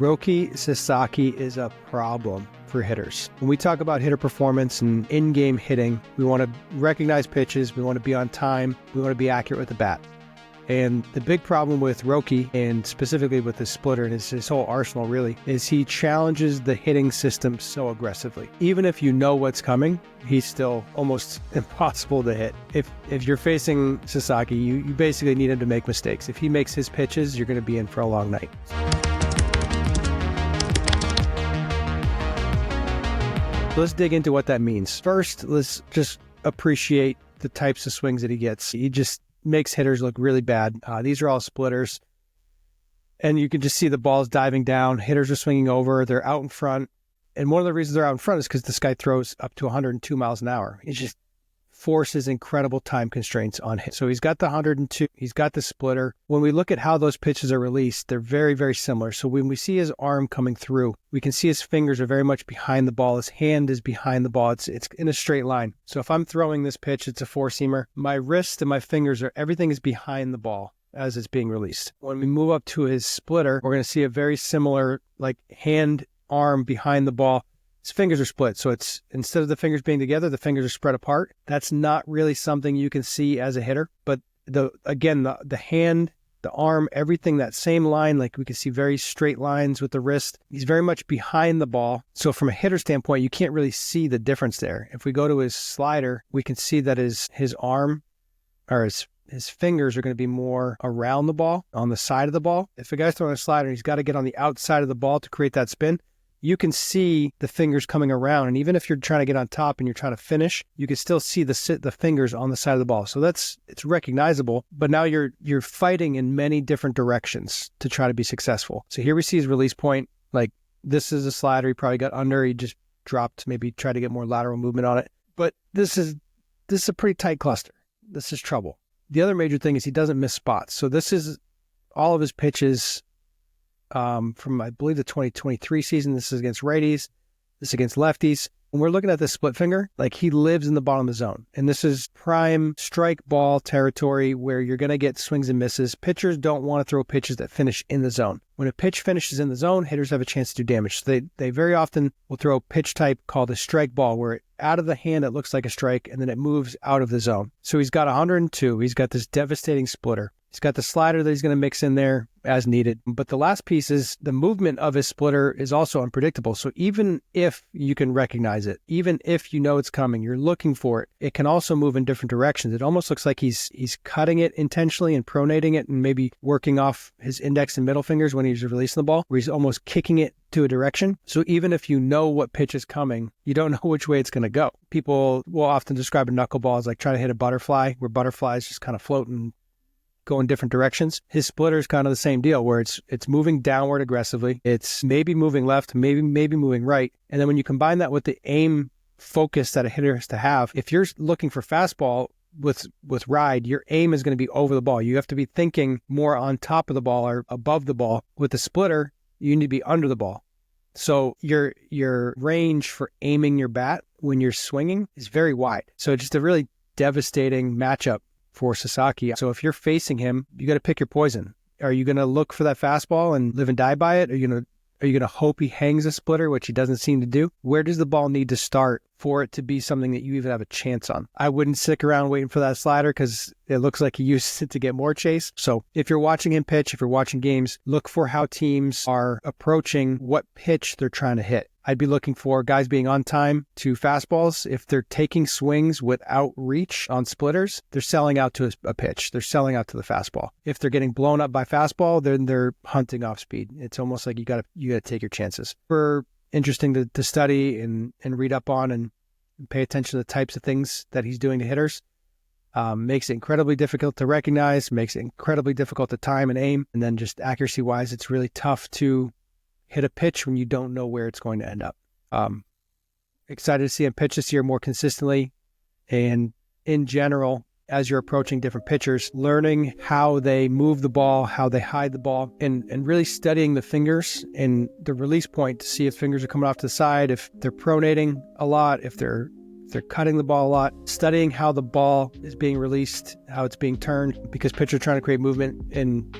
Roki Sasaki is a problem for hitters. When we talk about hitter performance and in-game hitting, we want to recognize pitches, we want to be on time, we want to be accurate with the bat. And the big problem with Roki, and specifically with the splitter and his whole arsenal really, is he challenges the hitting system so aggressively. Even if you know what's coming, he's still almost impossible to hit. If you're facing Sasaki, you basically need him to make mistakes. If he makes his pitches, you're going to be in for a long night. Let's dig into what that means. First, let's just appreciate the types of swings that he gets. He just makes hitters look really bad. These are all splitters. And you can just see the balls diving down. Hitters are swinging over. They're out in front. And one of the reasons they're out in front is because this guy throws up to 102 miles an hour. It just forces incredible time constraints on him. So he's got the 102. He's got the splitter. When we look at how those pitches are released, they're very, very similar. So when we see his arm coming through, we can see his fingers are very much behind the ball. His hand is behind the ball. It's in a straight line. So if I'm throwing this pitch, it's a four-seamer. My wrist and my fingers everything is behind the ball as it's being released. When we move up to his splitter, we're going to see a very similar hand, arm behind the ball. His fingers are split. So it's instead of the fingers being together, the fingers are spread apart. That's not really something you can see as a hitter. But the hand, the arm, everything, that same line, we can see very straight lines with the wrist. He's very much behind the ball. So from a hitter standpoint, you can't really see the difference there. If we go to his slider, we can see that his arm or his fingers are going to be more around the ball, on the side of the ball. If a guy's throwing a slider, he's got to get on the outside of the ball to create that spin. You can see the fingers coming around. And even if you're trying to get on top and you're trying to finish, you can still see the fingers on the side of the ball. So it's recognizable, but now you're fighting in many different directions to try to be successful. So here we see his release point. This is a slider. He probably got under. He just dropped, maybe tried to get more lateral movement on it. But this is a pretty tight cluster. This is trouble. The other major thing is he doesn't miss spots. So this is all of his pitches from, I believe, the 2023 season. This is against righties. This is against lefties. When we're looking at this split finger, he lives in the bottom of the zone. And this is prime strike ball territory where you're going to get swings and misses. Pitchers don't want to throw pitches that finish in the zone. When a pitch finishes in the zone, hitters have a chance to do damage. So they very often will throw a pitch type called a strike ball, where out of the hand it looks like a strike and then it moves out of the zone. So he's got 102. He's got this devastating splitter. He's got the slider that he's going to mix in there as needed. But the last piece is the movement of his splitter is also unpredictable. So even if you can recognize it, even if you know it's coming, you're looking for it, it can also move in different directions. It almost looks like he's cutting it intentionally and pronating it and maybe working off his index and middle fingers when he's releasing the ball, where he's almost kicking it to a direction. So even if you know what pitch is coming, you don't know which way it's going to go. People will often describe a knuckleball as trying to hit a butterfly, where butterflies just kind of float and go in different directions. His splitter is kind of the same deal, where it's moving downward aggressively. It's maybe moving left, maybe moving right. And then when you combine that with the aim focus that a hitter has to have, if you're looking for fastball with ride, your aim is going to be over the ball. You have to be thinking more on top of the ball or above the ball. With the splitter, you need to be under the ball. So your range for aiming your bat when you're swinging is very wide. So it's just a really devastating matchup for Sasaki. So if you're facing him, you got to pick your poison. Are you going to look for that fastball and live and die by it? Are you going to hope he hangs a splitter, which he doesn't seem to do? Where does the ball need to start for it to be something that you even have a chance on? I wouldn't stick around waiting for that slider, because it looks like he used it to get more chase. So if you're watching him pitch, if you're watching games, look for how teams are approaching what pitch they're trying to hit. I'd be looking for guys being on time to fastballs. If they're taking swings without reach on splitters, they're selling out to a pitch. They're selling out to the fastball. If they're getting blown up by fastball, then they're hunting off speed. It's almost like you got to take your chances. For interesting to study and read up on and pay attention to the types of things that he's doing to hitters. Makes it incredibly difficult to recognize, makes it incredibly difficult to time and aim. And then just accuracy-wise, it's really tough to hit a pitch when you don't know where it's going to end up. Excited to see him pitch this year more consistently. And in general, as you're approaching different pitchers, learning how they move the ball, how they hide the ball, and really studying the fingers and the release point to see if fingers are coming off to the side, if they're pronating a lot, if they're cutting the ball a lot, studying how the ball is being released, how it's being turned, because pitchers are trying to create movement and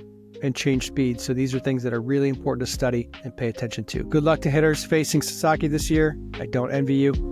and change speed. So these are things that are really important to study and pay attention to. Good luck to hitters facing Sasaki this year. I don't envy you.